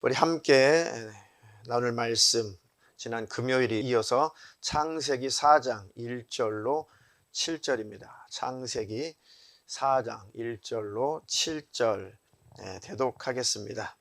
우리 함께 나눌 말씀, 지난 금요일에 이어서 창세기 4장 1절로 7절입니다. 창세기 4장 1절로 7절 대독하겠습니다.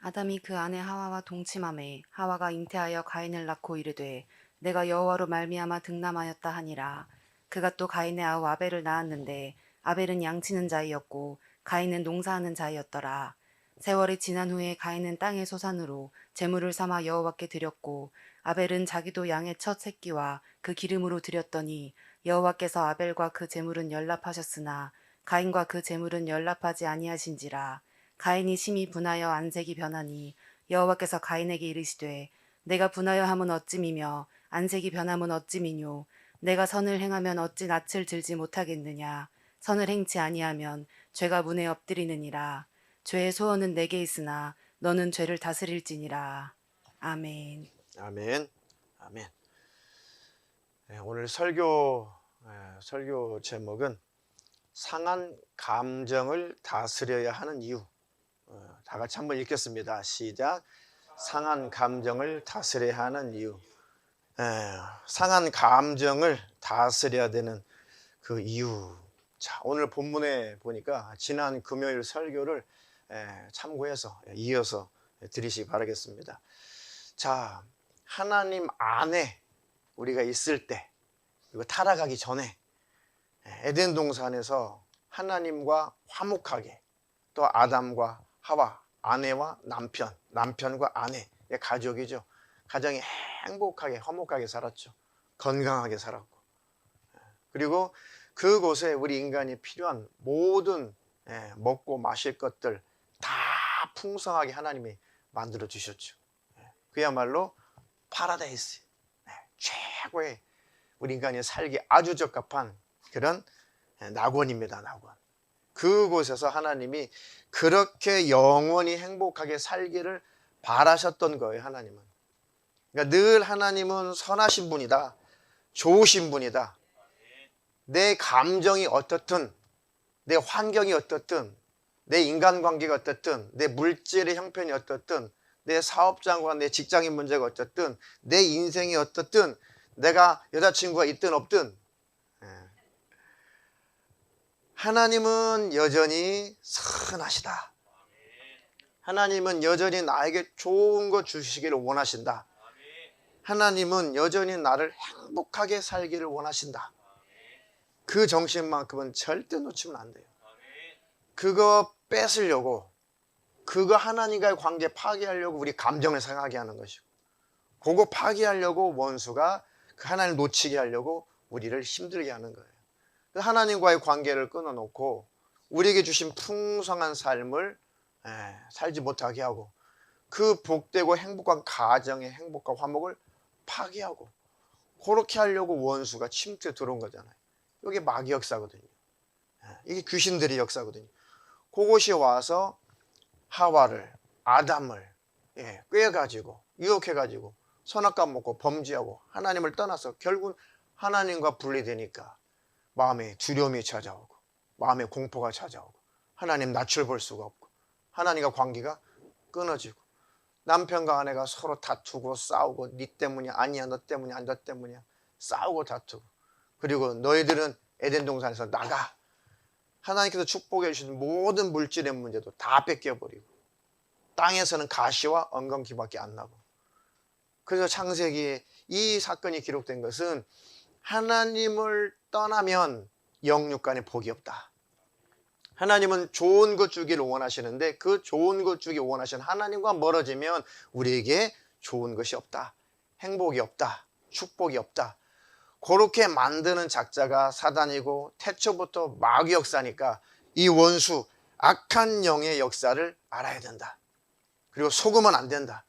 아담이 그 아내 하와와 동침하매 하와가 잉태하여 가인을 낳고 이르되 내가 여호와로 말미암아 득남하였다 하니라. 그가 또 가인의 아우 아벨을 낳았는데 아벨은 양치는 자이었고 가인은 농사하는 자이었더라. 세월이 지난 후에 가인은 땅의 소산으로 제물을 삼아 여호와께 드렸고 아벨은 자기도 양의 첫 새끼와 그 기름으로 드렸더니 여호와께서 아벨과 그 제물은 연납하셨으나 가인과 그 제물은 연납하지 아니하신지라. 가인이 심히 분하여 안색이 변하니 여호와께서 가인에게 이르시되 내가 분하여 함은 어찌미며 안색이 변함은 어찌미뇨. 내가 선을 행하면 어찌 낯을 들지 못하겠느냐. 선을 행치 아니하면 죄가 문에 엎드리느니라. 죄의 소원은 내게 있으나 너는 죄를 다스릴지니라. 아멘. 아멘. 아멘. 오늘 설교 제목은 상한 감정을 다스려야 하는 이유. 다 같이 한번 읽겠습니다. 시작. 상한 감정을 다스려야 하는 이유. 상한 감정을 다스려야 되는 그 이유. 자, 오늘 본문에 보니까 지난 금요일 설교를 참고해서 이어서 드리시기 바라겠습니다. 자, 하나님 안에 우리가 있을 때, 그리고 타락하기 전에 에덴 동산에서 하나님과 화목하게, 또 아담과 하와, 아내와 남편, 남편과 아내, 가족이죠. 가정이 행복하게, 화목하게 살았죠. 건강하게 살았고. 그리고 그곳에 우리 인간이 필요한 모든 먹고 마실 것들 다 풍성하게 하나님이 만들어 주셨죠. 그야말로 파라다이스, 최고의 우리 인간이 살기 아주 적합한 그런 낙원입니다. 낙원. 그곳에서 하나님이 그렇게 영원히 행복하게 살기를 바라셨던 거예요. 하나님은. 그러니까 늘 하나님은 선하신 분이다, 좋으신 분이다. 내 감정이 어떻든, 내 환경이 어떻든, 내 인간관계가 어떻든, 내 물질의 형편이 어떻든, 내 사업장과 내 직장인 문제가 어떻든, 내 인생이 어떻든, 내가 여자친구가 있든 없든, 하나님은 여전히 선하시다. 하나님은 여전히 나에게 좋은 거 주시기를 원하신다. 하나님은 여전히 나를 행복하게 살기를 원하신다. 그 정신만큼은 절대 놓치면 안 돼요. 그거 뺏으려고, 그거 하나님과의 관계 파괴하려고 우리 감정을 상하게 하는 것이고, 그거 파괴하려고 원수가 그 하나님을 놓치게 하려고 우리를 힘들게 하는 거예요. 하나님과의 관계를 끊어놓고 우리에게 주신 풍성한 삶을 살지 못하게 하고, 그 복되고 행복한 가정의 행복과 화목을 파괴하고, 그렇게 하려고 원수가 침투에 들어온 거잖아요. 이게 마귀 역사거든요. 이게 귀신들의 역사거든요. 그것이 와서 하와를, 아담을 꿰가지고 유혹해가지고 선악과 먹고 범죄하고 하나님을 떠나서 결국 하나님과 분리되니까 마음에 두려움이 찾아오고, 마음에 공포가 찾아오고, 하나님 낯을 볼 수가 없고, 하나님과 관계가 끊어지고, 남편과 아내가 서로 다투고 싸우고, 네 때문이야, 아니야, 너 때문이야, 너 때문이야, 싸우고 다투고, 그리고 너희들은 에덴 동산에서 나가. 하나님께서 축복해 주신 모든 물질의 문제도 다 뺏겨버리고, 땅에서는 가시와 엉겅퀴밖에 안 나고. 그래서 창세기에 이 사건이 기록된 것은 하나님을 떠나면 영육간에 복이 없다. 하나님은 좋은 것 주기를 원하시는데 그 좋은 것 주기 원하시는 하나님과 멀어지면 우리에게 좋은 것이 없다, 행복이 없다, 축복이 없다. 그렇게 만드는 작자가 사단이고 태초부터 마귀 역사니까 이 원수, 악한 영의 역사를 알아야 된다. 그리고 속으면 안 된다.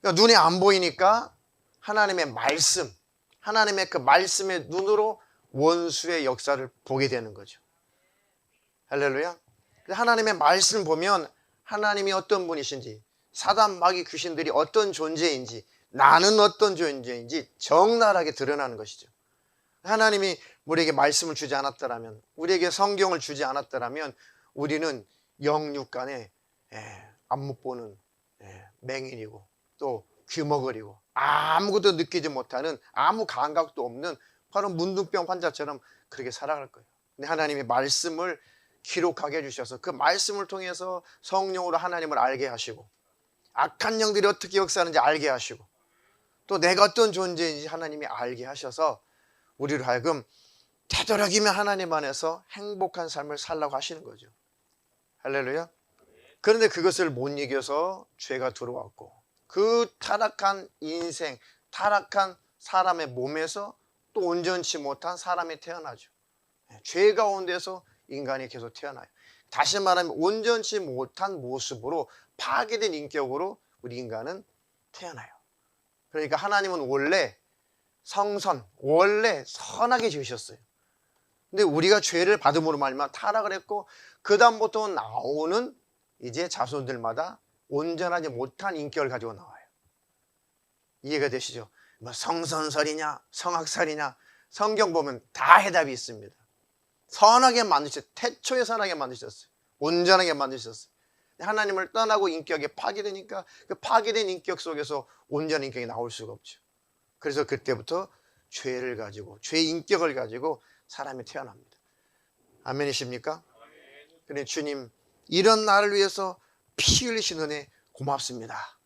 그러니까 눈에 안 보이니까 하나님의 말씀, 하나님의 그 말씀의 눈으로 원수의 역사를 보게 되는 거죠. 할렐루야. 하나님의 말씀을 보면 하나님이 어떤 분이신지, 사단, 마귀, 귀신들이 어떤 존재인지, 나는 어떤 존재인지 적나라하게 드러나는 것이죠. 하나님이 우리에게 말씀을 주지 않았더라면, 우리에게 성경을 주지 않았더라면 우리는 영육간에 안 못 보는 맹인이고 또 귀머거리고 아무것도 느끼지 못하는, 아무 감각도 없는 바로 문둥병 환자처럼 그렇게 살아갈 거예요. 근데 하나님이 말씀을 기록하게 해주셔서 그 말씀을 통해서 성령으로 하나님을 알게 하시고 악한 영들이 어떻게 역사하는지 알게 하시고 또 내가 어떤 존재인지 하나님이 알게 하셔서 우리로 하여금 되도록이면 하나님 안에서 행복한 삶을 살라고 하시는 거죠. 할렐루야. 그런데 그것을 못 이겨서 죄가 들어왔고 그 타락한 인생, 타락한 사람의 몸에서 또 온전치 못한 사람이 태어나죠. 죄 가운데서 인간이 계속 태어나요. 다시 말하면 온전치 못한 모습으로 파괴된 인격으로 우리 인간은 태어나요. 그러니까 하나님은 원래 성선, 원래 선하게 지으셨어요. 근데 우리가 죄를 받음으로 말미암아 타락을 했고 그 다음부터 나오는 이제 자손들마다 온전하지 못한 인격을 가지고 나와요. 이해가 되시죠? 뭐 성선설이냐 성악설이냐 성경 보면 다 해답이 있습니다. 선하게 만드셨어요. 태초에 선하게 만드셨어요. 온전하게 만드셨어요. 하나님을 떠나고 인격이 파괴되니까 그 파괴된 인격 속에서 온전한 인격이 나올 수가 없죠. 그래서 그때부터 죄를 가지고 죄의 인격을 가지고 사람이 태어납니다. 아멘이십니까? 그래 주님 이런 나를 위해서 피 흘리신 은혜 고맙습니다.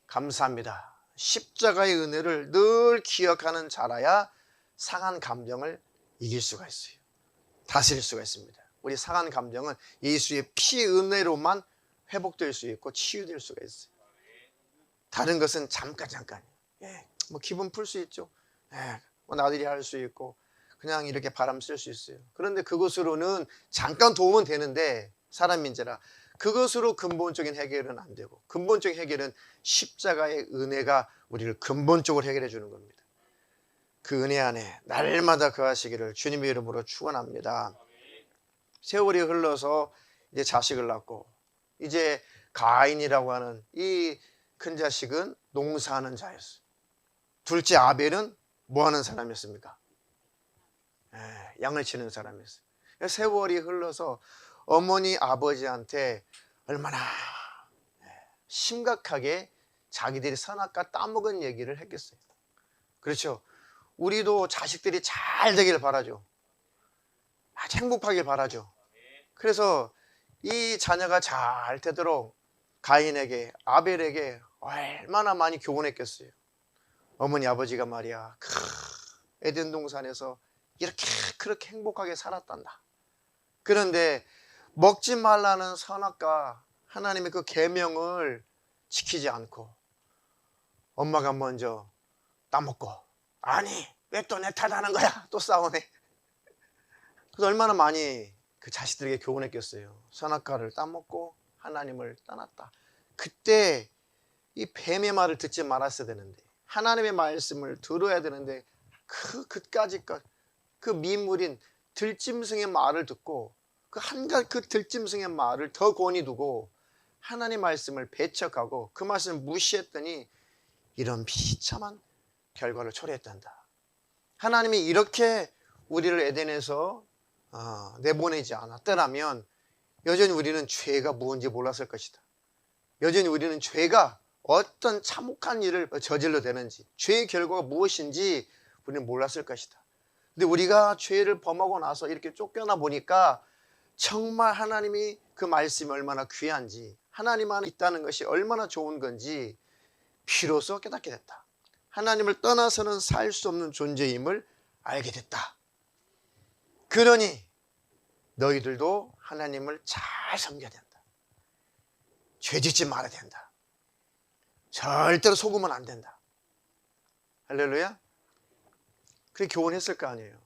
감사합니다. 십자가의 은혜를 늘 기억하는 자라야 상한 감정을 이길 수가 있어요. 다스릴 수가 있습니다. 우리 상한 감정은 예수의 피의 은혜로만 회복될 수 있고 치유될 수가 있어요. 다른 것은 잠깐 뭐 기분 풀 수 있죠. 뭐 나들이 할 수 있고 그냥 이렇게 바람 쐴 수 있어요. 그런데 그것으로는 잠깐 도움은 되는데 사람인지라 그것으로 근본적인 해결은 안 되고 근본적인 해결은 십자가의 은혜가 우리를 근본적으로 해결해 주는 겁니다. 그 은혜 안에 날마다 거하시기를 주님의 이름으로 축원합니다. 세월이 흘러서 이제 자식을 낳고 이제 가인이라고 하는 이 큰 자식은 농사하는 자였어요. 둘째 아벨은 뭐 하는 사람이었습니까? 양을 치는 사람이었어요. 세월이 흘러서 어머니 아버지한테 얼마나 심각하게 자기들이 선악과 따먹은 얘기를 했겠어요. 그렇죠. 우리도 자식들이 잘 되길 바라죠. 아주 행복하길 바라죠. 그래서 이 자녀가 잘 되도록 가인에게 아벨에게 얼마나 많이 교훈했겠어요. 어머니 아버지가 말이야 에덴 동산에서 이렇게 그렇게 행복하게 살았단다. 그런데 먹지 말라는 선악과 하나님의 그 계명을 지키지 않고 엄마가 먼저 따먹고 아니 왜 또 내 탓하는 거야 또 싸우네. 그래서 얼마나 많이 그 자식들에게 교훈했겠어요. 선악과를 따먹고 하나님을 떠났다. 그때 이 뱀의 말을 듣지 말았어야 되는데 하나님의 말씀을 들어야 되는데 그까짓 그 미물인 들짐승의 말을 듣고 그 들짐승의 말을 더 권위 두고 하나님의 말씀을 배척하고 그 말씀을 무시했더니 이런 비참한 결과를 초래했단다. 하나님이 이렇게 우리를 에덴에서 내보내지 않았더라면 여전히 우리는 죄가 무엇인지 몰랐을 것이다. 여전히 우리는 죄가 어떤 참혹한 일을 저질러 되는지 죄의 결과가 무엇인지 우리는 몰랐을 것이다. 근데 우리가 죄를 범하고 나서 이렇게 쫓겨나 보니까 정말 하나님이 그 말씀이 얼마나 귀한지 하나님 안에 있다는 것이 얼마나 좋은 건지 비로소 깨닫게 됐다. 하나님을 떠나서는 살 수 없는 존재임을 알게 됐다. 그러니 너희들도 하나님을 잘 섬겨야 된다. 죄짓지 말아야 된다. 절대로 속으면 안 된다. 할렐루야. 그렇게 교훈했을 거 아니에요.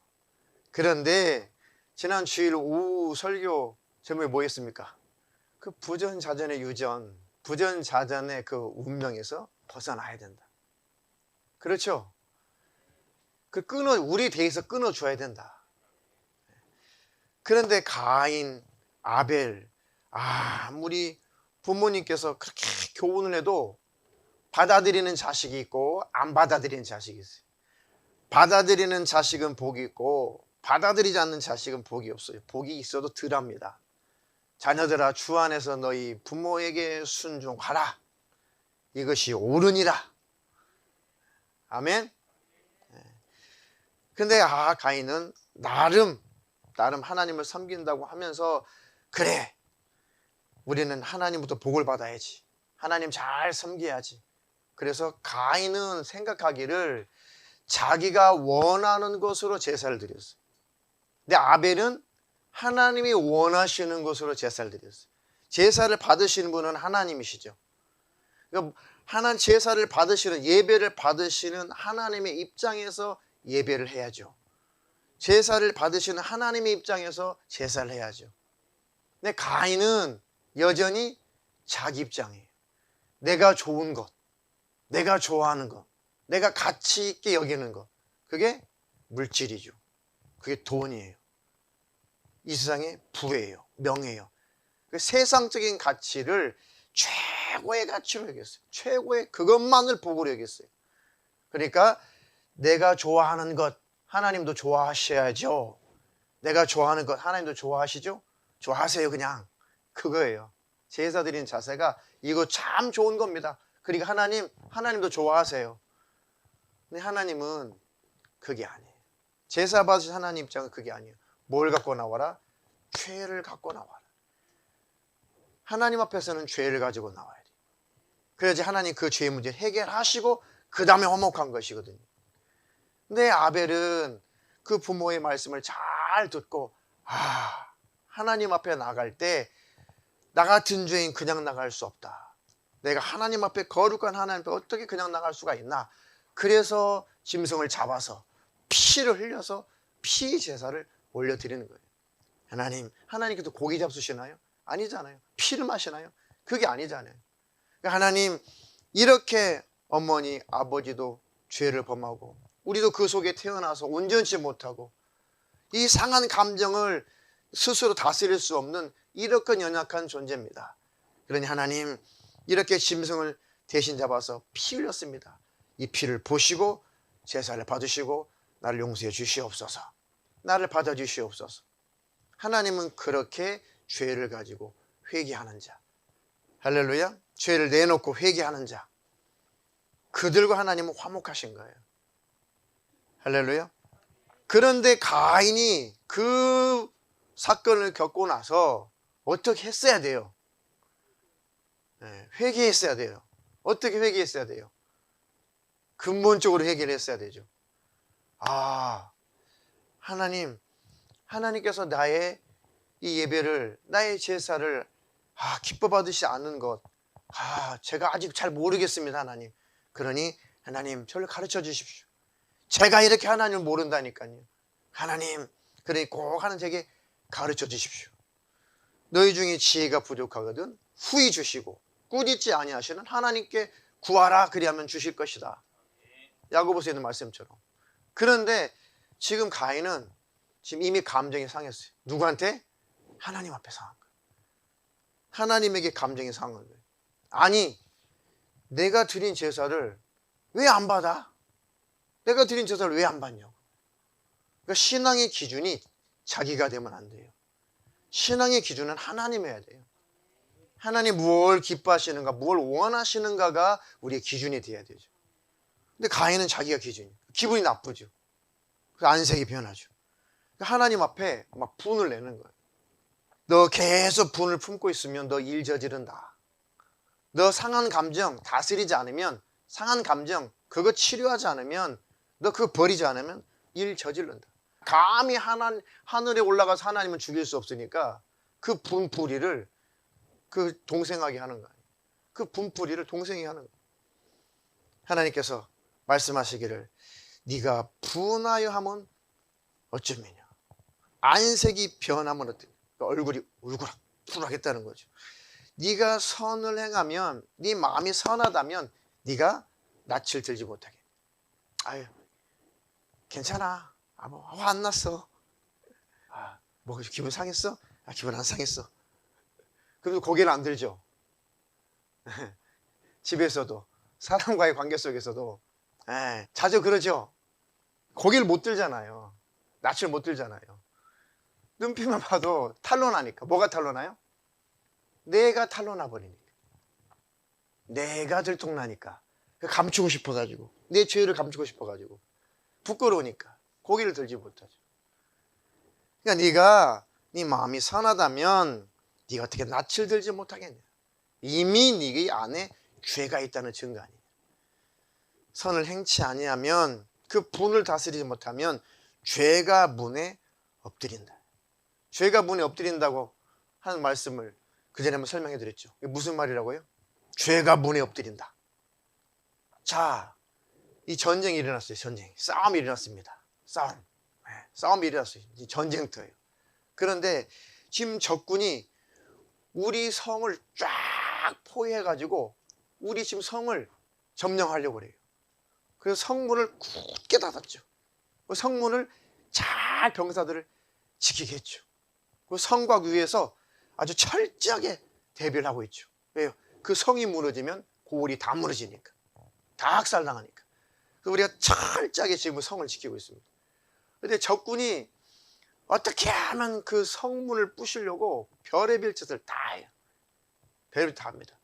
그런데 지난 주일 오후 설교 제목이 뭐였습니까? 그 부전자전의 유전, 부전자전의 그 운명에서 벗어나야 된다. 그렇죠? 우리 대에서 끊어줘야 된다. 그런데 가인, 아벨, 아무리 부모님께서 그렇게 교훈을 해도 받아들이는 자식이 있고 안 받아들이는 자식이 있어요. 받아들이는 자식은 복이 있고 받아들이지 않는 자식은 복이 없어요. 복이 있어도 덜합니다. 자녀들아, 주 안에서 너희 부모에게 순종하라. 이것이 옳으니라. 아멘. 근데 가인은 나름 하나님을 섬긴다고 하면서, 그래, 우리는 하나님부터 복을 받아야지, 하나님 잘 섬겨야지. 그래서 가인은 생각하기를 자기가 원하는 것으로 제사를 드렸어요. 근데 아벨은 하나님이 원하시는 것으로 제사를 드렸어요. 제사를 받으시는 분은 하나님이시죠. 그러니까 제사를 받으시는, 예배를 받으시는 하나님의 입장에서 예배를 해야죠. 제사를 받으시는 하나님의 입장에서 제사를 해야죠. 근데 가인은 여전히 자기 입장이에요. 내가 좋은 것, 내가 좋아하는 것, 내가 가치 있게 여기는 것, 그게 물질이죠. 그게 돈이에요. 이 세상의 부예요. 명예예요. 그 세상적인 가치를 최고의 가치로 여겼어요. 최고의 그것만을 복으로 여겼어요. 그러니까 내가 좋아하는 것 하나님도 좋아하셔야죠. 내가 좋아하는 것 하나님도 좋아하시죠? 좋아하세요. 그냥 그거예요. 제사 드리는 자세가 이거 참 좋은 겁니다. 그러니까 하나님도 좋아하세요. 근데 하나님은 그게 아니에요. 제사 받으신 하나님 입장은 그게 아니에요. 뭘 갖고 나와라? 죄를 갖고 나와라. 하나님 앞에서는 죄를 가지고 나와야 돼요. 그래야지 하나님 그 죄의 문제를 해결하시고 그 다음에 화목한 것이거든요. 근데 아벨은 그 부모의 말씀을 잘 듣고, 하나님 앞에 나갈 때 나 같은 죄인 그냥 나갈 수 없다. 내가 하나님 앞에, 거룩한 하나님 앞에 어떻게 그냥 나갈 수가 있나. 그래서 짐승을 잡아서 피를 흘려서 피 제사를 올려드리는 거예요. 하나님께서 고기 잡수시나요? 아니잖아요. 피를 마시나요? 그게 아니잖아요. 그러니까 하나님, 이렇게 어머니 아버지도 죄를 범하고 우리도 그 속에 태어나서 온전치 못하고 이 상한 감정을 스스로 다스릴 수 없는 이렇게 연약한 존재입니다. 그러니 하나님, 이렇게 짐승을 대신 잡아서 피 흘렸습니다. 이 피를 보시고 제사를 받으시고 나를 용서해 주시옵소서. 나를 받아주시옵소서. 하나님은 그렇게 죄를 가지고 회개하는 자, 할렐루야, 죄를 내놓고 회개하는 자, 그들과 하나님은 화목하신 거예요. 할렐루야. 그런데 가인이 그 사건을 겪고 나서 어떻게 했어야 돼요? 회개했어야 돼요. 어떻게 회개했어야 돼요? 근본적으로 회개를 했어야 되죠. 하나님께서 나의 이 예배를, 나의 제사를 기뻐 받으시지 않는 것, 제가 아직 잘 모르겠습니다. 하나님, 그러니 하나님 저를 가르쳐 주십시오. 제가 이렇게 하나님을 모른다니까요. 하나님, 그러니 꼭 하는 제게 가르쳐 주십시오. 너희 중에 지혜가 부족하거든 후히 주시고 꾸짖지 아니하시는 하나님께 구하라, 그리하면 주실 것이다. 야고보서에 있는 말씀처럼. 그런데 지금 가인은 지금 이미 감정이 상했어요. 누구한테? 하나님 앞에 상한 거예요. 하나님에게 감정이 상한 거예요. 아니, 내가 드린 제사를 왜 안 받아? 내가 드린 제사를 왜 안 받냐고. 그러니까 신앙의 기준이 자기가 되면 안 돼요. 신앙의 기준은 하나님이어야 돼요. 하나님 뭘 기뻐하시는가, 뭘 원하시는가가 우리의 기준이 돼야 되죠. 근데 가인은 자기가 기준이에요. 기분이 나쁘죠. 그래서 안색이 변하죠. 그러니까 하나님 앞에 막 분을 내는 거예요. 너 계속 분을 품고 있으면 너 일 저지른다. 너 상한 감정 다스리지 않으면, 상한 감정 그거 치료하지 않으면, 너 그거 버리지 않으면 일 저지른다. 감히 하늘에 올라가서 하나님은 죽일 수 없으니까 그 분풀이를 그 동생하게 하는 거예요. 그 분풀이를 동생이 하는 거예요. 하나님께서 말씀하시기를 네가 분하여 하면 어쩌면요, 안색이 변하면 어떻게, 얼굴이 울그락불락했다는 거죠. 네가 선을 행하면, 네 마음이 선하다면 네가 낯을 들지 못하게. 아유, 괜찮아. 뭐 화 안 났어. 뭐 기분 상했어? 기분 안 상했어. 그래도 고개를 안 들죠. 집에서도, 사람과의 관계 속에서도 자주 그러죠. 고개를 못 들잖아요. 낯을 못 들잖아요. 눈빛만 봐도 탄로나니까. 뭐가 탄로나요? 내가 탄로나 버리니까. 내가 들통나니까. 감추고 싶어가지고, 내 죄를 감추고 싶어가지고, 부끄러우니까 고개를 들지 못하죠. 그러니까 네가 네 마음이 선하다면 네가 어떻게 낯을 들지 못하겠냐. 이미 네 안에 죄가 있다는 증거 아니냐. 선을 행치 아니하면, 그 분을 다스리지 못하면 죄가 문에 엎드린다. 죄가 문에 엎드린다고 하는 말씀을 그전에 한번 설명해 드렸죠. 이게 무슨 말이라고요? 죄가 문에 엎드린다. 자, 이 전쟁이 일어났어요. 전쟁, 싸움이 일어났습니다. 싸움이 일어났어요. 이 전쟁터예요. 그런데 지금 적군이 우리 성을 쫙 포위해가지고 우리 지금 성을 점령하려고 그래요. 그래서 성문을 굳게 닫았죠. 그 성문을 잘 병사들을 지키게 했죠. 그 성곽 위에서 아주 철저하게 대비를 하고 있죠. 왜요? 그 성이 무너지면 고을이 다 무너지니까, 다 학살당하니까. 그래서 우리가 철저하게 지금 성을 지키고 있습니다. 그런데 적군이 어떻게 하면 그 성문을 부시려고 별의별 짓을 다 해요. 별의별 다 합니다.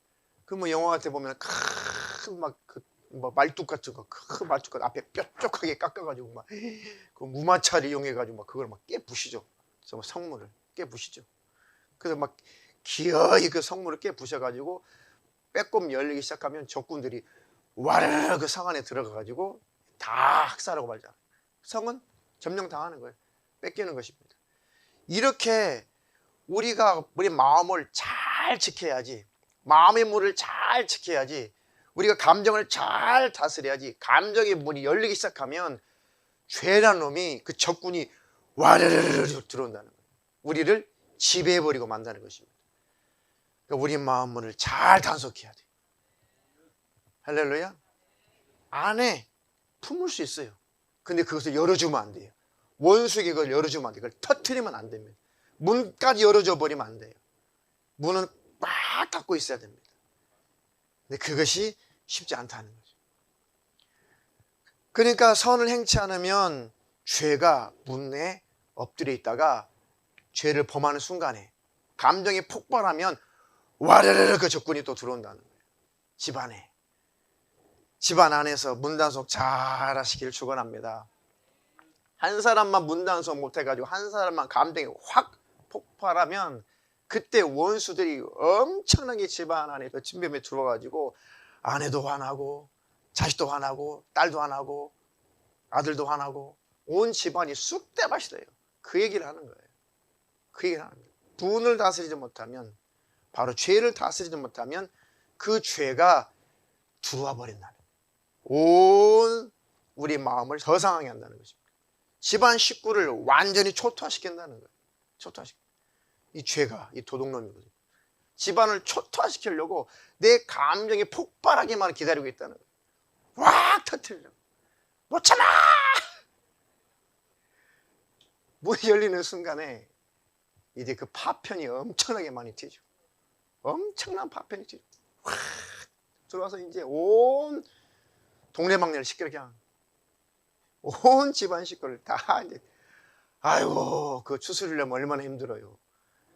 그 뭐 영화 같은 데 보면 큰 막 그 뭐 말뚝 같은 거, 큰 말뚝 같은 거 앞에 뾰족하게 깎아가지고 막 그 무마차를 이용해가지고 막 그걸 막 깨부시죠. 성문을 깨부시죠. 그래서 막 기어이 그 성문을 깨부셔가지고 빼꼼 열리기 시작하면 적군들이 와르르 그 성 안에 들어가가지고 다 학살하고 말잖아. 성은 점령당하는 거예요. 뺏기는 것입니다. 이렇게 우리가 우리 마음을 잘 지켜야지, 마음의 문을 잘 지켜야지, 우리가 감정을 잘 다스려야지. 감정의 문이 열리기 시작하면 죄라는 놈이, 그 적군이 와르르르 들어온다는 거예요. 우리를 지배해버리고 만다는 것입니다. 그러니까 우리 마음 문을 잘 단속해야 돼요. 할렐루야. 안에 품을 수 있어요. 근데 그것을 열어주면 안 돼요. 원수에게 그걸 열어주면 안 돼요. 그걸 터뜨리면 안 됩니다. 문까지 열어줘 버리면 안 돼요. 문은 꽉 닫고 있어야 됩니다. 근데 그것이 쉽지 않다는 거죠. 그러니까 선을 행치 않으면 죄가 문에 엎드려 있다가 죄를 범하는 순간에 감정이 폭발하면 와르르르 그 적군이 또 들어온다는 거예요. 집안에. 집안 안에서 문단속 잘 하시기를 축원합니다. 한 사람만 문단속 못해가지고 한 사람만 감정이 확 폭발하면 그때 원수들이 엄청나게 집안 안에 그 침범에 들어와가지고 아내도 화나고 자식도 화나고 딸도 화나고 아들도 화나고 온 집안이 쑥대밭이 돼요. 그 얘기를 하는 거예요. 그 얘기를 하는 거예요. 분을 다스리지 못하면, 바로 죄를 다스리지 못하면 그 죄가 들어와 버린다는 거예요. 온 우리 마음을 저상하게 한다는 것입니다. 집안 식구를 완전히 초토화시킨다는 거예요. 초토화시켜. 이 죄가, 이 도둑놈이거든요. 집안을 초토화시키려고 내 감정이 폭발하기만 기다리고 있다는 거예요. 확 터뜨리려고. 못 참아! 문이 열리는 순간에 이제 그 파편이 엄청나게 많이 튀죠. 엄청난 파편이 튀죠. 확 들어와서 이제 온 동네방네를 시끄럽게 하는, 온 집안 식구를 다 이제, 아이고 그 추스리려면 얼마나 힘들어요.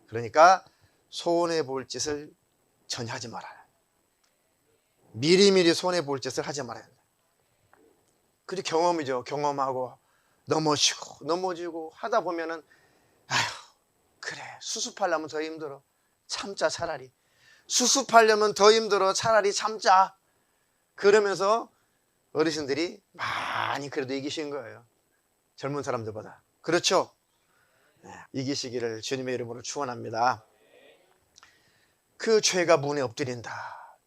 그러니까 손해볼 짓을 전혀 하지 말아요. 미리미리 손해볼 짓을 하지 말아야 한다. 그게 경험이죠. 경험하고 넘어지고 하다 보면은 아휴 그래 수습하려면 더 힘들어. 참자 차라리. 수습하려면 더 힘들어. 차라리 참자. 그러면서 어르신들이 많이 그래도 이기신 거예요. 젊은 사람들보다. 그렇죠? 네, 이기시기를 주님의 이름으로 축원합니다. 그 죄가 문에 엎드린다.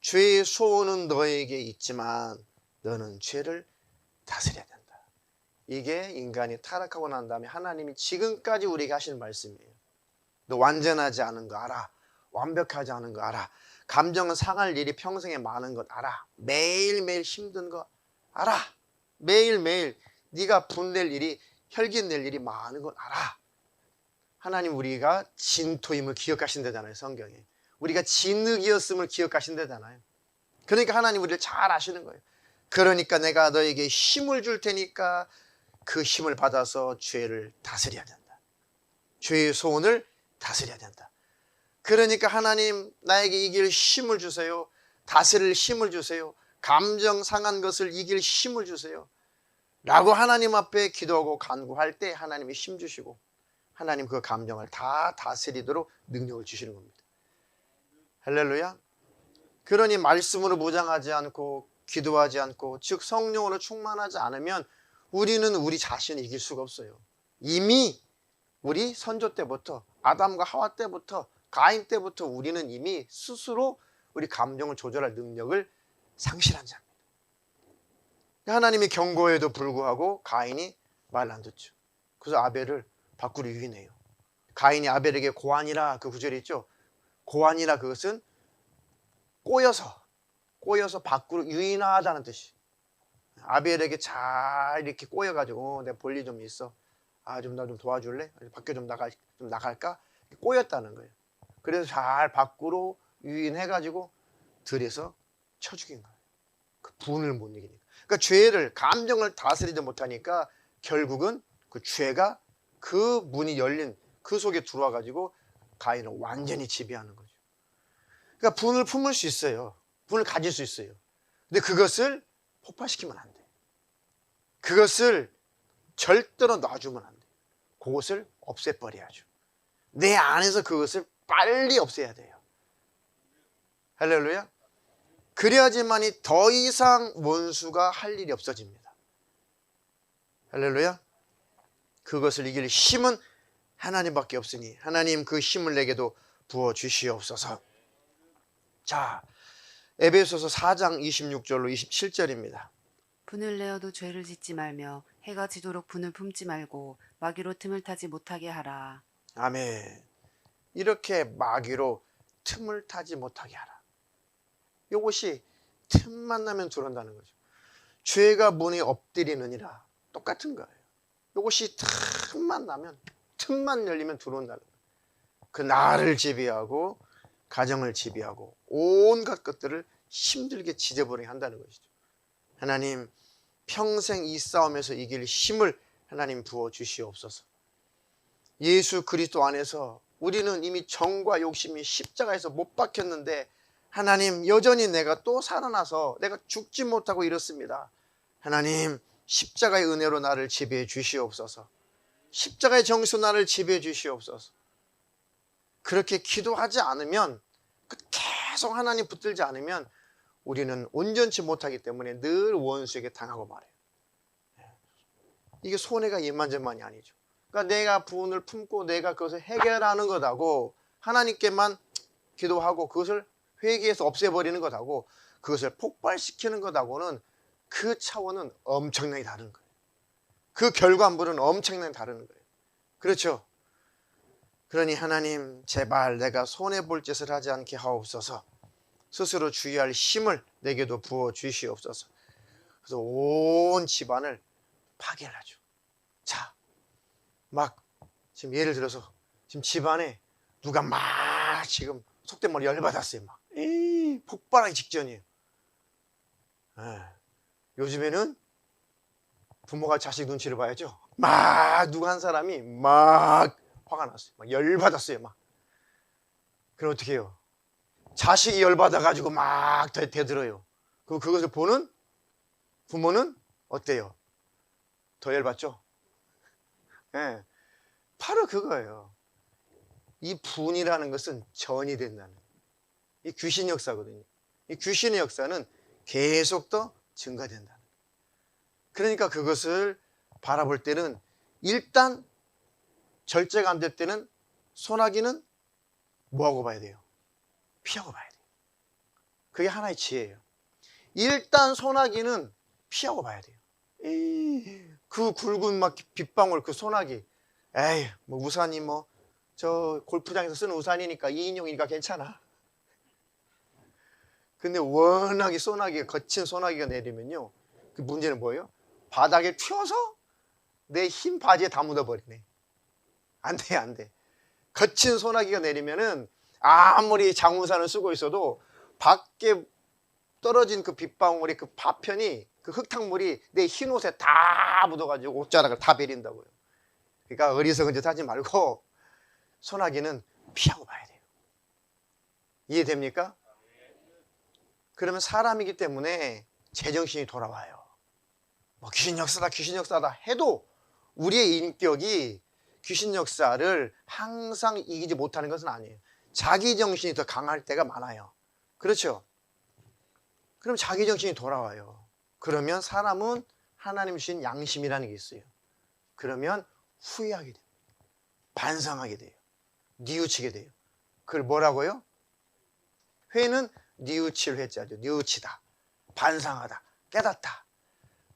죄의 소원은 너에게 있지만 너는 죄를 다스려야 된다. 이게 인간이 타락하고 난 다음에 하나님이 지금까지 우리에게 하시는 말씀이에요. 너 완전하지 않은 거 알아. 완벽하지 않은 거 알아. 감정은 상할 일이 평생에 많은 것 알아. 매일매일 힘든 거 알아. 매일매일 네가 분낼 일이, 혈기 낼 일이 많은 걸 알아. 하나님 우리가 진토임을 기억하신다잖아요. 성경에. 우리가 진흙이었음을 기억하신다잖아요. 그러니까 하나님 우리를 잘 아시는 거예요. 그러니까 내가 너에게 힘을 줄 테니까 그 힘을 받아서 죄를 다스려야 된다. 죄의 소원을 다스려야 된다. 그러니까 하나님 나에게 이길 힘을 주세요. 다스릴 힘을 주세요. 감정 상한 것을 이길 힘을 주세요. 라고 하나님 앞에 기도하고 간구할 때 하나님이 힘 주시고 하나님 그 감정을 다 다스리도록 능력을 주시는 겁니다. 할렐루야. 그러니 말씀으로 무장하지 않고 기도하지 않고 즉 성령으로 충만하지 않으면 우리는 우리 자신을 이길 수가 없어요. 이미 우리 선조 때부터 아담과 하와 때부터 가인 때부터 우리는 이미 스스로 우리 감정을 조절할 능력을 상실한 자입니다. 하나님이 경고에도 불구하고 가인이 말 안 듣죠. 그래서 아벨을 밖으로 유인해요. 가인이 아벨에게 고안이라 그 구절이 있죠. 고안이라 그것은 꼬여서 밖으로 유인하다는 뜻이. 아벨에게 잘 이렇게 꼬여가지고 내가 볼 일 좀 있어. 좀 나 좀 도와줄래? 밖에 좀 나갈까? 꼬였다는 거예요. 그래서 잘 밖으로 유인해가지고 들여서 쳐 죽인 거예요. 그 분을 못 이기니까. 그러니까 죄를 감정을 다스리지 못하니까 결국은 그 죄가 그 문이 열린 그 속에 들어와가지고 가인을 완전히 지배하는 거죠. 그러니까 분을 품을 수 있어요. 분을 가질 수 있어요. 근데 그것을 폭발시키면 안 돼. 그것을 절대로 놔주면 안 돼. 그것을 없애버려야죠. 내 안에서 그것을 빨리 없애야 돼요. 할렐루야. 그래야지만이 더 이상 원수가 할 일이 없어집니다. 할렐루야. 그것을 이길 힘은 하나님밖에 없으니 하나님 그 힘을 내게도 부어주시옵소서. 자, 에베소서 4장 26절로 27절입니다. 분을 내어도 죄를 짓지 말며 해가 지도록 분을 품지 말고 마귀로 틈을 타지 못하게 하라. 아멘. 이렇게 마귀로 틈을 타지 못하게 하라. 이것이 틈만 나면 들어온다는 거죠. 죄가 문에 엎드리느니라. 똑같은 거예요. 이것이 틈만 나면, 틈만 열리면 들어온다는 거예요. 그 나를 지배하고 가정을 지배하고 온갖 것들을 힘들게 지져버리게 한다는 것이죠. 하나님 평생 이 싸움에서 이길 힘을 하나님 부어주시옵소서. 예수 그리스도 안에서 우리는 이미 정과 욕심이 십자가에서 못 박혔는데 하나님 여전히 내가 또 살아나서 내가 죽지 못하고 이렇습니다. 하나님 십자가의 은혜로 나를 지배해 주시옵소서. 십자가의 정수 나를 지배해 주시옵소서. 그렇게 기도하지 않으면 계속 하나님 붙들지 않으면 우리는 온전치 못하기 때문에 늘 원수에게 당하고 말해요. 이게 손해가 이만저만이 아니죠. 그러니까 내가 분을 품고 내가 그것을 해결하는 것하고 하나님께만 기도하고 그것을 회개해서 없애버리는 것하고 그것을 폭발시키는 것하고는 그 차원은 엄청나게 다른 거예요. 그 결과물은 엄청나게 다른 거예요. 그렇죠? 그러니 하나님 제발 내가 손해볼 짓을 하지 않게 하옵소서. 스스로 주의할 힘을 내게도 부어 주시옵소서. 그래서 온 집안을 파괴를 하죠. 자, 막 지금 예를 들어서 지금 집안에 누가 막 지금 속된 말로 열받았어요. 막 폭발하기 직전이에요. 요즘에는 부모가 자식 눈치를 봐야죠. 막 누가 한 사람이 막 화가 났어요. 막 열받았어요. 막. 그럼 어떻게 해요? 자식이 열받아가지고 막 대들어요. 그럼 그것을 보는 부모는 어때요? 더 열받죠? 네. 바로 그거예요. 이 분이라는 것은 전이 된다는 이 귀신 역사거든요. 이 귀신의 역사는 계속 더 증가된다는. 그러니까 그것을 바라볼 때는 일단 절제가 안 될 때는 소나기는 뭐하고 봐야 돼요? 피하고 봐야 돼요. 그게 하나의 지혜예요. 일단 소나기는 피하고 봐야 돼요. 그 굵은 막 빗방울 그 소나기 에이 뭐 우산이 뭐 저 골프장에서 쓰는 우산이니까 2인용이니까 괜찮아. 근데 워낙에 소나기가 거친 소나기가 내리면요 그 문제는 뭐예요? 바닥에 튀어서 내 흰 바지에 다 묻어버리네. 안 돼, 안 돼. 거친 소나기가 내리면은 아무리 장우산을 쓰고 있어도 밖에 떨어진 그 빗방울의 그 파편이 그 흙탕물이 내 흰 옷에 다 묻어가지고 옷자락을 다 베린다고요. 그러니까 어리석은 짓 하지 말고 소나기는 피하고 봐야 돼요. 이해됩니까? 그러면 사람이기 때문에 제정신이 돌아와요. 뭐 귀신 역사다 귀신 역사다 해도 우리의 인격이 귀신 역사를 항상 이기지 못하는 것은 아니에요. 자기 정신이 더 강할 때가 많아요. 그렇죠? 그럼 자기 정신이 돌아와요. 그러면 사람은 하나님 주신 양심이라는 게 있어요. 그러면 후회하게 돼요. 반성하게 돼요. 뉘우치게 돼요. 그걸 뭐라고요? 회는 뉘우칠 회자죠. 뉘우치다, 반성하다, 깨닫다.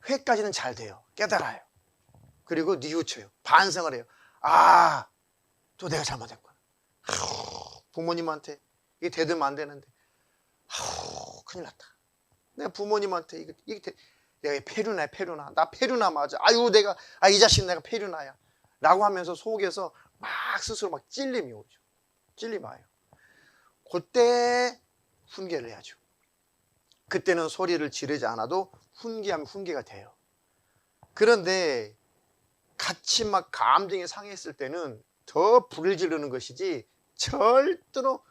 회까지는 잘 돼요. 깨달아요. 그리고 뉘우쳐요. 반성을 해요. 아, 또 내가 잘못했구나. 부모님한테 이게 대들면 안 되는데 큰일 났다. 내가 부모님한테 내가 페류나 나 페류나 맞아. 아유 내가 이 자식 내가 페류나야 라고 하면서 속에서 막 스스로 막 찔림이 오죠. 찔림이 와요. 그때 훈계를 해야죠. 그때는 소리를 지르지 않아도 훈계하면 훈계가 돼요. 그런데 같이 막 감정이 상했을 때는 더 불을 지르는 것이지 절대로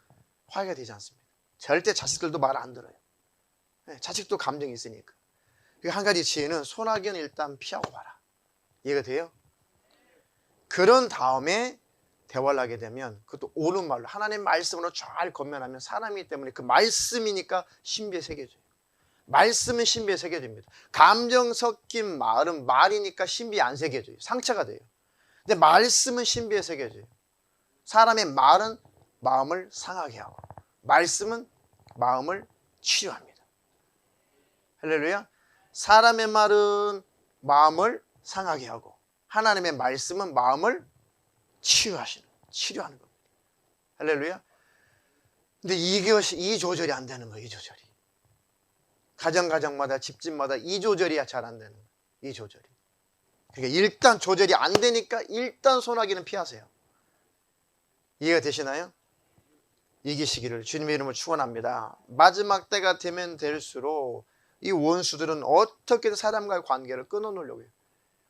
화해가 되지 않습니다. 절대 자식들도 말 안 들어요. 자식도 감정이 있으니까. 한 가지 지혜는 소나기는 일단 피하고 봐라. 이해가 돼요? 그런 다음에 대화를 하게 되면 그것도 옳은 말로 하나님 말씀으로 잘 건면하면 사람이기 때문에 그 말씀이니까 신비에 새겨져요. 말씀은 신비에 새겨집니다. 감정 섞인 말은 말이니까 신비에 안 새겨져요. 상처가 돼요. 근데 말씀은 신비에 새겨져요. 사람의 말은 마음을 상하게 하고 말씀은 마음을 치유합니다. 할렐루야. 사람의 말은 마음을 상하게 하고 하나님의 말씀은 마음을 치료하는 겁니다. 할렐루야. 근데 이 조절이 안 되는 거예요. 이 조절이. 가정마다 집집마다 이 조절이 잘 안 되는 거예요. 이 조절이. 그러니까 일단 조절이 안 되니까 일단 소나기는 피하세요. 이해가 되시나요? 이기시기를 주님의 이름으로 축원합니다. 마지막 때가 되면 될수록 이 원수들은 어떻게든 사람과의 관계를 끊어놓으려고 해요.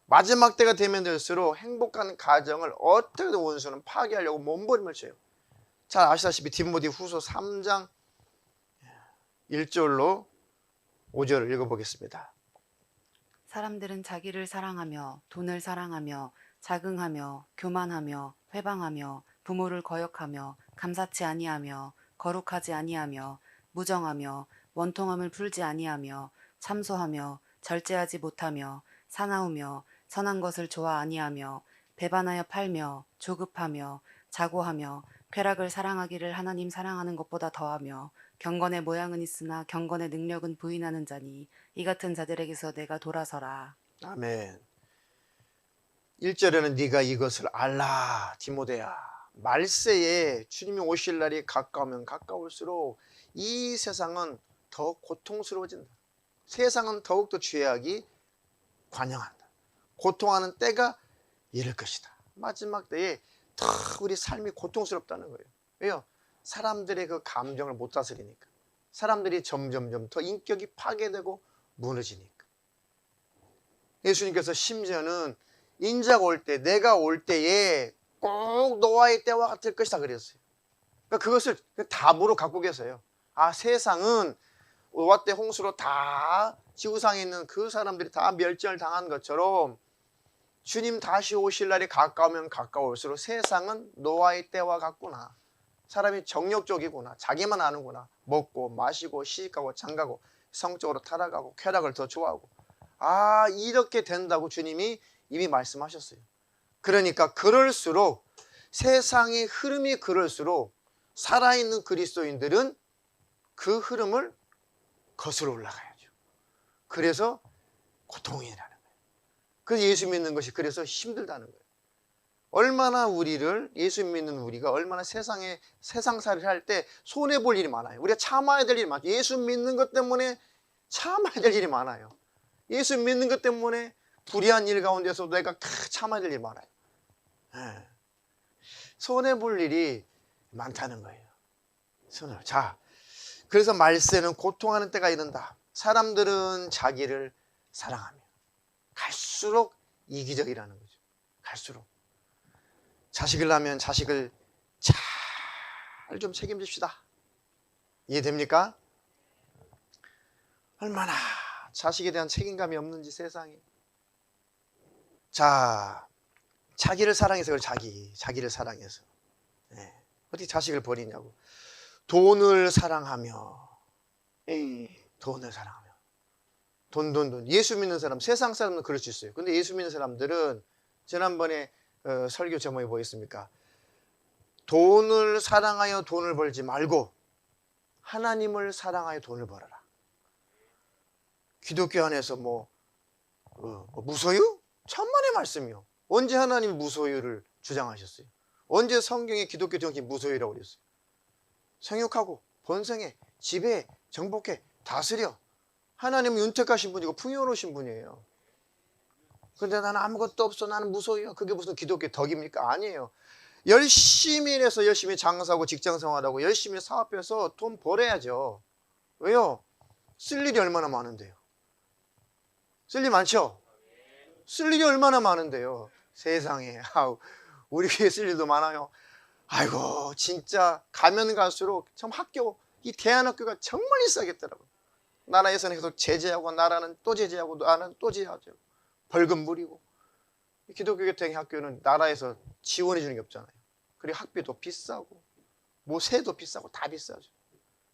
마지막 때가 되면 될수록 행복한 가정을 어떻게든 원수는 파괴하려고 몸부림을 쳐요. 잘 아시다시피 디모데 후서 3장 1절로 5절을 읽어보겠습니다. 사람들은 자기를 사랑하며 돈을 사랑하며 자긍하며 교만하며 회방하며 부모를 거역하며 감사치 아니하며 거룩하지 아니하며 무정하며 원통함을 풀지 아니하며 참소하며 절제하지 못하며 사나우며 선한 것을 좋아 아니하며 배반하여 팔며 조급하며 자고하며 쾌락을 사랑하기를 하나님 사랑하는 것보다 더하며 경건의 모양은 있으나 경건의 능력은 부인하는 자니 이 같은 자들에게서 내가 돌아서라. 아멘. 1절에는 네가 이것을 알라 디모데야. 말세에 주님이 오실 날이 가까우면 가까울수록 이 세상은 더 고통스러워진다. 세상은 더욱더 죄악이 관영한다. 고통하는 때가 이를 것이다. 마지막 때에 더 우리 삶이 고통스럽다는 거예요. 왜요? 사람들의 그 감정을 못 다스리니까. 사람들이 점점점 더 인격이 파괴되고 무너지니까. 예수님께서 심지어는 인자가 올 때, 내가 올 때에 꼭 노아의 때와 같을 것이다 그랬어요. 그러니까 그것을 답으로 갖고 계세요. 아, 세상은 노아 때 홍수로 다 지구상에 있는 그 사람들이 다 멸절을 당한 것처럼 주님 다시 오실 날이 가까우면 가까울수록 세상은 노아의 때와 같구나. 사람이 정욕적이구나. 자기만 아는구나. 먹고 마시고 시집가고 장가고 성적으로 타락하고 쾌락을 더 좋아하고. 아, 이렇게 된다고 주님이 이미 말씀하셨어요. 그러니까 그럴수록 세상의 흐름이 그럴수록 살아있는 그리스도인들은 그 흐름을 거슬러 올라가야죠. 그래서 고통이라는 거예요. 그래서 예수 믿는 것이 그래서 힘들다는 거예요. 얼마나 우리를 예수 믿는 우리가 얼마나 세상살이를 할 때 손해볼 일이 많아요. 우리가 참아야 될 일이 많아요. 예수 믿는 것 때문에 참아야 될 일이 많아요. 예수 믿는 것 때문에 불의한 일 가운데서 내가 참아야 될 일이 많아요. 네. 손해볼 일이 많다는 거예요. 자, 그래서 말세는 고통하는 때가 이른다. 사람들은 자기를 사랑하며. 갈수록 이기적이라는 거죠. 갈수록. 자식을 낳으면 자식을 잘 좀 책임집시다. 이해됩니까? 얼마나 자식에 대한 책임감이 없는지 세상에. 자, 자기를 사랑해서 그래. 자기를 사랑해서. 네. 어떻게 자식을 버리냐고. 돈을 사랑하며. 돈을 사랑하며. 돈. 예수 믿는 사람, 세상 사람은 그럴 수 있어요. 근데 예수 믿는 사람들은 지난번에 설교 제목이 뭐였습니까? 돈을 사랑하여 돈을 벌지 말고 하나님을 사랑하여 돈을 벌어라. 기독교 안에서 무소유? 천만의 말씀이요. 언제 하나님 무소유를 주장하셨어요? 언제 성경에 기독교 정신 무소유라고 그랬어요? 생육하고 번성해, 지배해, 정복해, 다스려. 하나님은 윤택하신 분이고 풍요로우신 분이에요. 근데 나는 아무것도 없어, 나는 무소유야. 그게 무슨 기독교 덕입니까? 아니에요. 열심히 일해서 열심히 장사하고 직장생활하고 열심히 사업해서 돈 벌어야죠. 왜요? 쓸 일이 얼마나 많은데요. 쓸 일 많죠? 쓸 일이 얼마나 많은데요. 세상에. 우리 교회 쓸 일도 많아요. 아이고, 진짜 가면 갈수록 참 이 대안학교가 정말 있어야겠더라고요. 나라에서는 계속 제재하고, 나라는 또 제재하고, 나라는 또 제재하죠. 벌금 물이고. 기독교 학교는 나라에서 지원해 주는 게 없잖아요. 그리고 학비도 비싸고, 세도 비싸고, 다 비싸죠.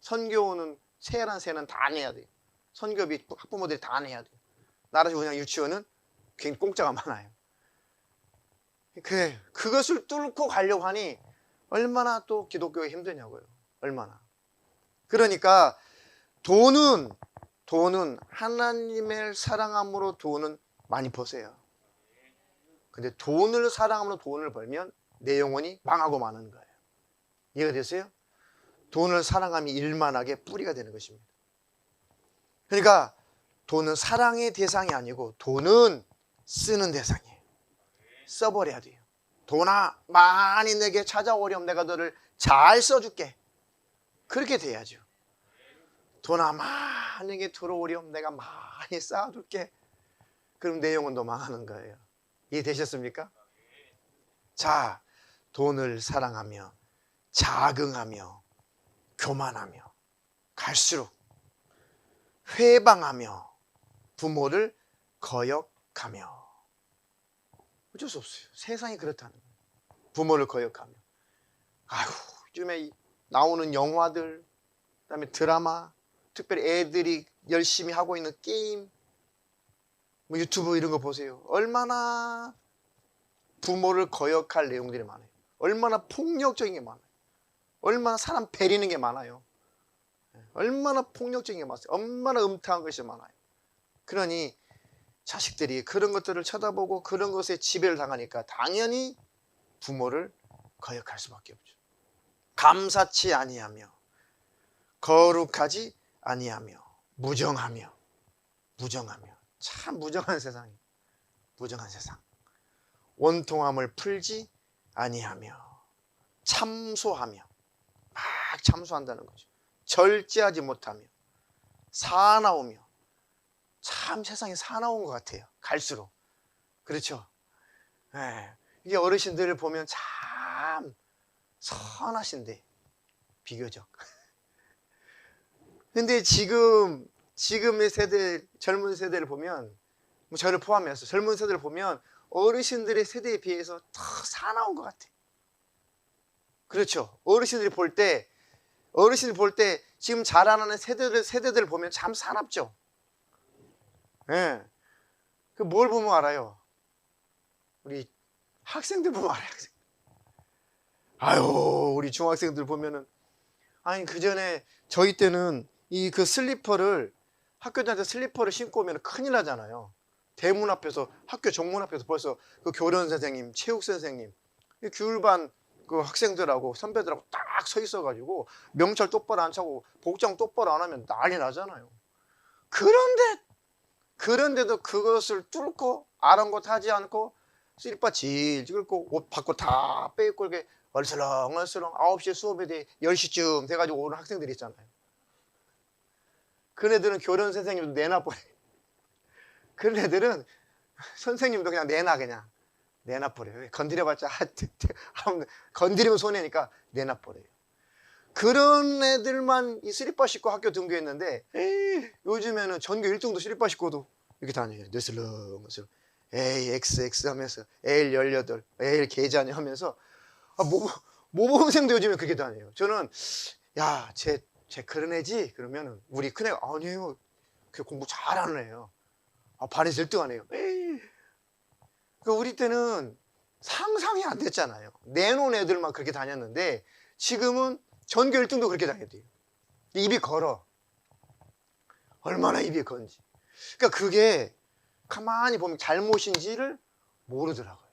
선교는 세는 다 내야 돼요. 선교비 학부모들이 다 내야 돼요. 나라에서 그냥 유치원은 굉장히 공짜가 많아요. 그것을 뚫고 가려고 하니 얼마나 또 기독교가 힘드냐고요. 얼마나. 그러니까 돈은 하나님을 사랑함으로 돈은 많이 버세요. 근데 돈을 사랑함으로 돈을 벌면 내 영혼이 망하고 마는 거예요. 이해가 되세요? 돈을 사랑함이 일만하게 뿌리가 되는 것입니다. 그러니까 돈은 사랑의 대상이 아니고 돈은 쓰는 대상이에요. 써버려야 돼요. 돈아, 많이 내게 찾아오렴. 내가 너를 잘 써줄게. 그렇게 돼야죠. 돈아, 많이 내게 들어오렴. 내가 많이 쌓아둘게. 그럼 내 영혼도 망하는 거예요. 이해되셨습니까? 자, 돈을 사랑하며 자긍하며 교만하며 갈수록 회방하며 부모를 거역하며. 어쩔 수 없어요. 세상이 그렇다는 거예요. 부모를 거역하며. 요즘에 나오는 영화들, 그다음에 드라마, 특별히 애들이 열심히 하고 있는 게임, 유튜브 이런 거 보세요. 얼마나 부모를 거역할 내용들이 많아요. 얼마나 폭력적인 게 많아요. 얼마나 사람 베리는 게 많아요. 얼마나 폭력적인 게 많아요. 얼마나 음탕한 것이 많아요. 그러니 자식들이 그런 것들을 쳐다보고 그런 것에 지배를 당하니까 당연히 부모를 거역할 수밖에 없죠. 감사치 아니하며 거룩하지 아니하며 무정하며. 참 무정한 세상이에요. 무정한 세상. 원통함을 풀지 아니하며 참소하며. 막 참소한다는 거죠. 절제하지 못하며 사나우며. 참 세상이 사나운 것 같아요. 갈수록. 그렇죠? 네. 이게 어르신들을 보면 참 선하신데 비교적. 근데 지금의 세대, 젊은 세대를 보면, 저를 포함해서 젊은 세대를 보면 어르신들의 세대에 비해서 더 사나운 것 같아요. 그렇죠? 어르신들 볼 때 지금 자라나는 세대들 보면 참 사납죠. 예. 그 뭘 보면 알아요? 우리 학생들 보면 알아요. 우리 중학생들 보면은, 그 전에 저희 때는 그 슬리퍼를, 학교 다닐 때 슬리퍼를 신고 오면 큰일 나잖아요. 대문 앞에서, 학교 정문 앞에서 벌써 그 교련 선생님, 체육 선생님, 규율반 그 학생들하고 선배들하고 딱 서 있어가지고 명찰 똑바로 안 차고 복장 똑바로 안 하면 난리 나잖아요. 그런데도 그것을 뚫고 아랑곳하지 않고 슬리퍼 질질 끌고 옷 밖으로 다 빼입고 이렇게 얼슬렁 9시에 수업에 대해 10시쯤 돼가지고 오는 학생들이 있잖아요. 그네들은 교련 선생님도 내놔버려. 그런 애들은 선생님도 그냥 내놔버려요. 건드려봤자 건드리면 손해니까 내놔버려요. 그런 애들만 이 슬리퍼 신고 학교 등교했는데 요즘에는 전교 1등도 슬리퍼 신고도 이렇게 다녀요. 느슬렁느슬 XX 하면서 L18 L 계좌니 하면서 모범생도 요즘에 그렇게 다녀요. 저는 야, 쟤 그런 애지? 그러면 우리 큰애가 아니에요. 걔 공부 잘하는 애예요. 반에서 1등 하네요. 그러니까 우리 때는 상상이 안 됐잖아요. 내놓은 애들만 그렇게 다녔는데 지금은 전교 1등도 그렇게 다녀야 돼요. 입이 걸어. 얼마나 입이 건지. 그러니까 그게 가만히 보면 잘못인지를 모르더라고요.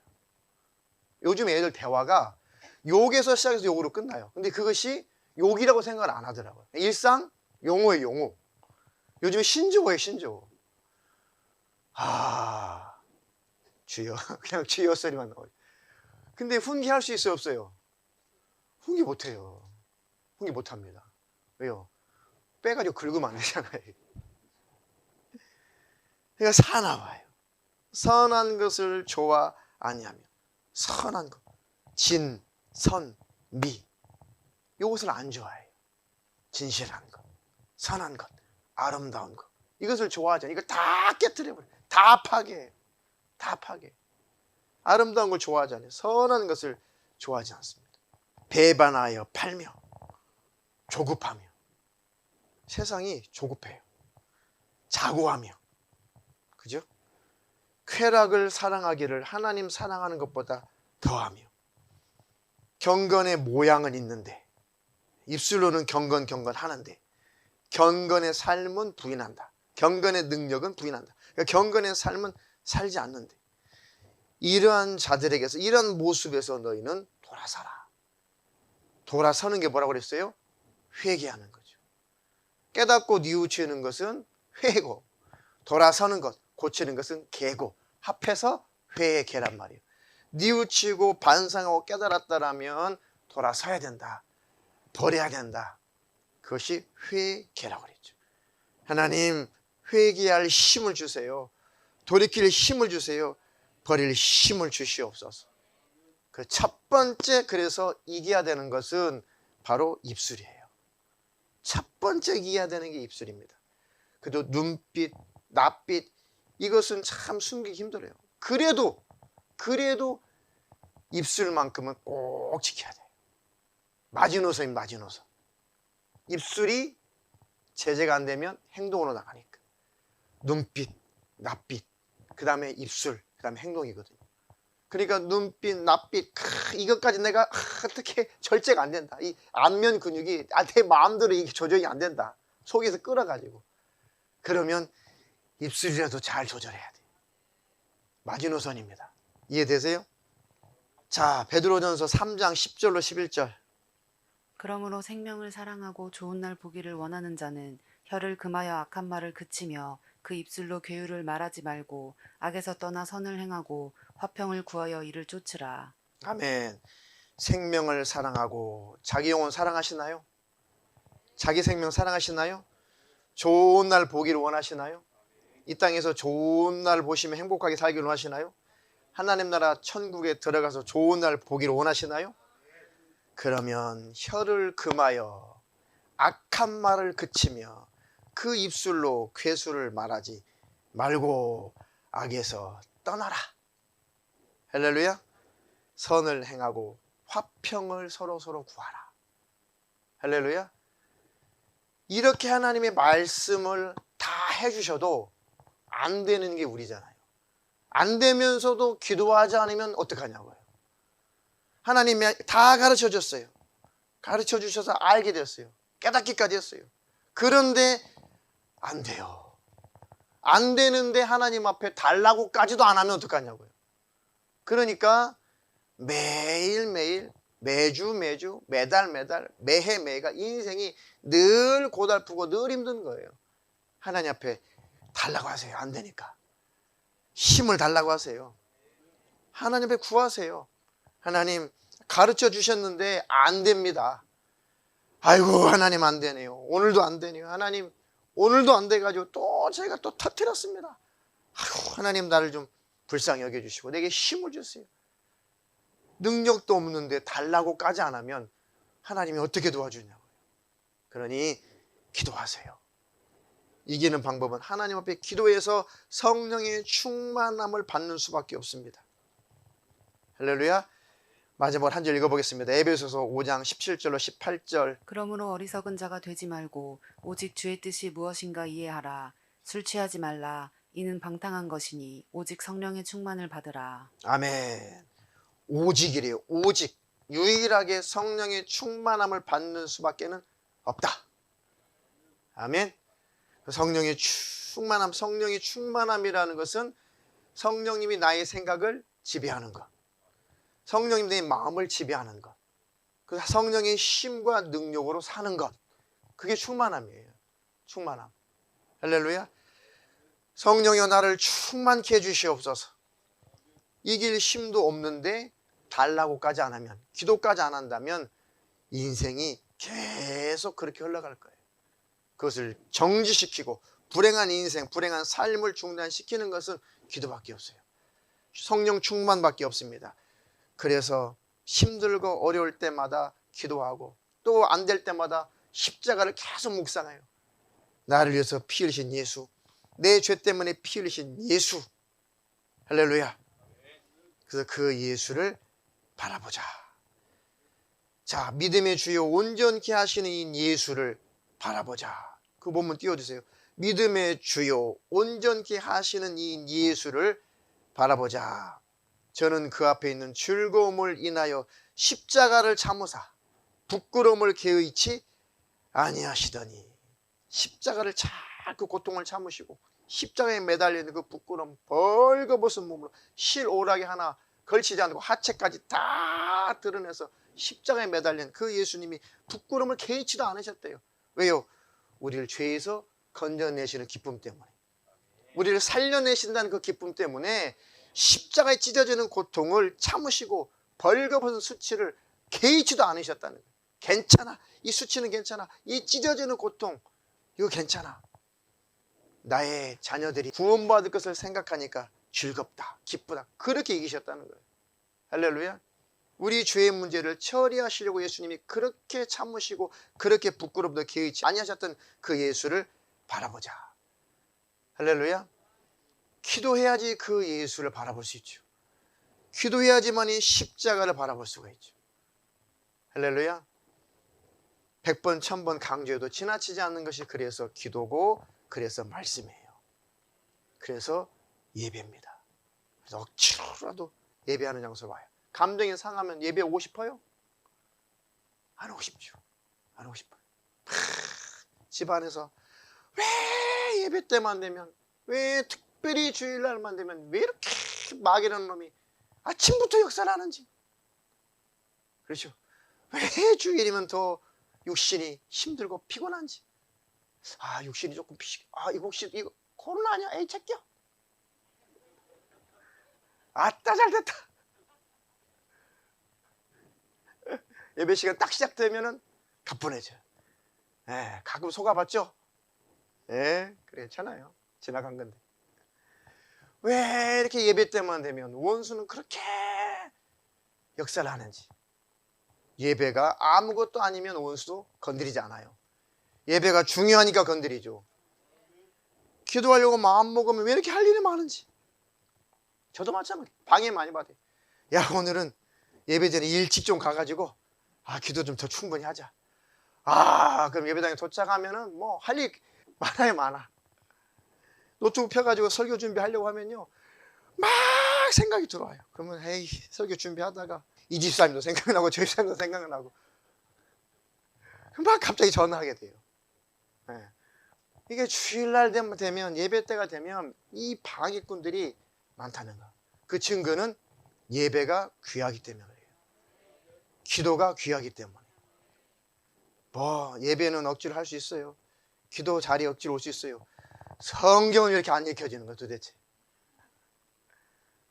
요즘 애들 대화가 욕에서 시작해서 욕으로 끝나요. 근데 그것이 욕이라고 생각을 안 하더라고요. 일상 용어예요, 용어. 요즘에 신조어예요, 신조어. 주여. 그냥 주여 소리만 나와요. 근데 훈계할 수 있어요, 없어요? 훈계 못해요. 훈계 못합니다. 왜요? 빼가지고 긁으면 안 되잖아요. 그러니까 사나워요. 선한 것을 좋아 아니하며 선한 것, 진, 선, 미 이것을 안 좋아해요. 진실한 것, 선한 것, 아름다운 것 이것을 좋아하잖아요. 이걸 다 깨뜨려버려요. 다 파괴해요. 다 파괴. 아름다운 걸 좋아하잖아요. 선한 것을 좋아하지 않습니다. 배반하여 팔며 조급하며 세상이 조급해요. 자고하며 그죠? 쾌락을 사랑하기를 하나님 사랑하는 것보다 더하며 경건의 모양은 있는데 입술로는 경건 하는데 경건의 삶은 부인한다. 경건의 능력은 부인한다. 그러니까 경건의 삶은 살지 않는데 이러한 자들에게서 이러한 모습에서 너희는 돌아서라. 돌아서는 게 뭐라고 그랬어요? 회개하는 거죠. 깨닫고 뉘우치는 것은 회고 돌아서는 것, 고치는 것은 개고 합해서 회개란 말이에요. 뉘우치고 반성하고 깨달았다라면 돌아서야 된다. 버려야 된다. 그것이 회개라고 그랬죠. 하나님 회개할 힘을 주세요. 돌이킬 힘을 주세요. 버릴 힘을 주시옵소서. 그 첫 번째 그래서 이겨야 되는 것은 바로 입술이에요. 첫 번째 이겨야 되는 게 입술입니다. 그래도 눈빛, 낯빛 이것은 참 숨기기 힘들어요. 그래도 입술만큼은 꼭 지켜야 돼요. 마지노선입니다. 마지노선. 입술이 제재가 안 되면 행동으로 나가니까. 눈빛, 낯빛, 그 다음에 입술, 그 다음에 행동이거든요. 그러니까 눈빛, 낯빛 이것까지 내가 어떻게 절제가 안 된다. 이 안면 근육이 내 마음대로 이게 조정이 안 된다. 속에서 끌어가지고. 그러면 입술이라도 잘 조절해야 돼요. 마지노선입니다. 이해되세요? 자, 베드로전서 3장 10절로 11절. 그러므로 생명을 사랑하고 좋은 날 보기를 원하는 자는 혀를 금하여 악한 말을 그치며 그 입술로 괴유를 말하지 말고 악에서 떠나 선을 행하고 화평을 구하여 이를 쫓으라. 아멘. 생명을 사랑하고 자기 영혼 사랑하시나요? 자기 생명 사랑하시나요? 좋은 날 보기를 원하시나요? 이 땅에서 좋은 날 보시면 행복하게 살기를 원하시나요? 하나님 나라 천국에 들어가서 좋은 날 보기를 원하시나요? 그러면 혀를 금하여 악한 말을 그치며 그 입술로 괴수를 말하지 말고 악에서 떠나라. 할렐루야. 선을 행하고 화평을 서로 구하라. 할렐루야. 이렇게 하나님의 말씀을 다 해주셔도 안 되는 게 우리잖아요. 안 되면서도 기도하지 않으면 어떡하냐고요. 하나님이 다 가르쳐 줬어요. 가르쳐 주셔서 알게 됐어요. 깨닫기까지 했어요. 그런데 안 돼요. 안 되는데 하나님 앞에 달라고까지도 안 하면 어떡하냐고요. 그러니까 매일매일 매주 매달 매해가 인생이 늘 고달프고 늘 힘든 거예요. 하나님 앞에 달라고 하세요. 안 되니까 힘을 달라고 하세요. 하나님 앞에 구하세요. 하나님 가르쳐 주셨는데 안 됩니다. 아이고 하나님 안 되네요. 오늘도 안 되네요. 하나님 오늘도 안 돼가지고 또 제가 또 터뜨렸습니다. 아이고, 하나님 나를 좀 불쌍히 여겨주시고 내게 힘을 주세요. 능력도 없는데 달라고까지 안 하면 하나님이 어떻게 도와주냐고요. 그러니 기도하세요. 이기는 방법은 하나님 앞에 기도해서 성령의 충만함을 받는 수밖에 없습니다. 할렐루야. 마지막으로 한 절 읽어보겠습니다. 에베소서 5장 17절로 18절. 그러므로 어리석은 자가 되지 말고 오직 주의 뜻이 무엇인가 이해하라. 술 취하지 말라. 이는 방탕한 것이니 오직 성령의 충만을 받으라. 아멘. 오직이래요. 오직. 유일하게 성령의 충만함을 받는 수밖에는 없다. 아멘. 성령의 충만함, 성령의 충만함이라는 것은 성령님이 나의 생각을 지배하는 것, 성령님이 내 마음을 지배하는 것, 그 성령의 힘과 능력으로 사는 것, 그게 충만함이에요. 충만함. 할렐루야. 성령이여 나를 충만케 해주시옵소서. 이길 힘도 없는데 달라고까지 안 하면, 기도까지 안 한다면 인생이 계속 그렇게 흘러갈 거예요. 그것을 정지시키고 불행한 인생, 불행한 삶을 중단시키는 것은 기도밖에 없어요. 성령 충만밖에 없습니다. 그래서 힘들고 어려울 때마다 기도하고 또 안 될 때마다 십자가를 계속 묵상해요. 나를 위해서 피 흘리신 예수, 내 죄 때문에 피 흘리신 예수. 할렐루야. 그래서 그 예수를 바라보자. 자, 믿음의 주요 온전케 하시는 이 예수를 바라보자. 그 본문 띄워주세요. 믿음의 주요 온전케 하시는 이 예수를 바라보자. 저는 그 앞에 있는 즐거움을 인하여 십자가를 참으사 부끄러움을 개의치 아니하시더니, 십자가를 자꾸 고통을 참으시고 십자가에 매달려 있는 그 부끄러움, 벌거벗은 몸으로 실오라기 하나 걸치지 않고 하체까지 다 드러내서 십자가에 매달린 그 예수님이 부끄러움을 개의치도 않으셨대요. 왜요? 우리를 죄에서 건져내시는 기쁨 때문에, 우리를 살려내신다는 그 기쁨 때문에 십자가에 찢어지는 고통을 참으시고 벌거벗은 수치를 개의치도 않으셨다는 거예요. 괜찮아, 이 수치는 괜찮아, 이 찢어지는 고통 이거 괜찮아, 나의 자녀들이 구원받을 것을 생각하니까 즐겁다, 기쁘다, 그렇게 이기셨다는 거예요. 할렐루야. 우리 죄의 문제를 처리하시려고 예수님이 그렇게 참으시고 그렇게 부끄럽도 개의치 아니하셨던 그 예수를 바라보자. 할렐루야. 기도해야지 그 예수를 바라볼 수 있죠. 기도해야지만이 십자가를 바라볼 수가 있죠. 할렐루야. 100번 1000번 강조해도 지나치지 않는 것이 그래서 기도고, 그래서 말씀이에요. 그래서 예배입니다. 그래서 억지로라도 예배하는 장소로 와요. 감정이 상하면 예배 오고 싶어요? 안 오고 싶죠. 안 오고 싶어요. 집안에서 왜 예배 때만 되면, 왜 특별히 주일날만 되면 왜 이렇게 마귀라는 놈이 아침부터 역사를 하는지. 그렇죠. 왜 주일이면 더 육신이 힘들고 피곤한지. 아, 육신이 조금 이거 혹시 이거 코로나 아니야? 에이 제껴. 아따 잘됐다. 예배 시간 딱 시작되면은 가뿐해져. 예, 가끔 속아봤죠? 예, 그래, 괜찮아요. 지나간 건데. 왜 이렇게 예배 때만 되면 원수는 그렇게 역사를 하는지. 예배가 아무것도 아니면 원수도 건드리지 않아요. 예배가 중요하니까 건드리죠. 기도하려고 마음 먹으면 왜 이렇게 할 일이 많은지. 저도 마찬가지. 방해 많이 받아요. 야, 오늘은 예배 전에 일찍 좀 가가지고 기도 좀 더 충분히 하자. 그럼 예배당에 도착하면은 뭐 할 일 많아요, 많아. 노트북 펴가지고 설교 준비하려고 하면요, 막 생각이 들어와요. 그러면 에이, 설교 준비하다가 이 집사님도 생각나고 저 집사님도 생각나고 막 갑자기 전화하게 돼요. 네. 이게 주일날 되면, 예배 때가 되면 이 방해꾼들이 많다는 거. 그 증거는 예배가 귀하기 때문에 그래요. 기도가 귀하기 때문에. 뭐 예배는 억지로 할 수 있어요. 기도 자리에 억지로 올 수 있어요. 성경은 왜 이렇게 안 읽혀지는 거야 도대체.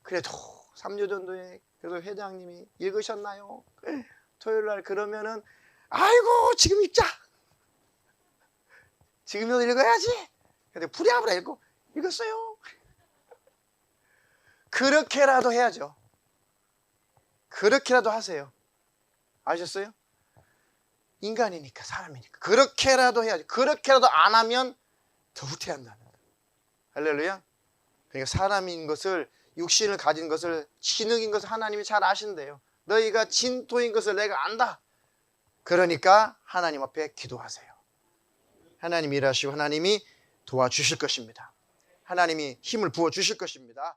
그래도 3주 전도에 그래도 회장님이 읽으셨나요? 토요일날 그러면은 아이고 지금 읽자. 지금이라도 읽어야지. 근데 부랴부랴 읽고 읽었어요. 그렇게라도 해야죠. 그렇게라도 하세요. 아셨어요? 인간이니까, 사람이니까 그렇게라도 해야지. 그렇게라도 안 하면 더 후퇴한다는 거예요. 할렐루야. 그러니까 사람인 것을, 육신을 가진 것을, 진흙인 것을 하나님이 잘 아신대요. 너희가 진토인 것을 내가 안다. 그러니까 하나님 앞에 기도하세요. 하나님이 일하시고 하나님이 도와주실 것입니다. 하나님이 힘을 부어주실 것입니다.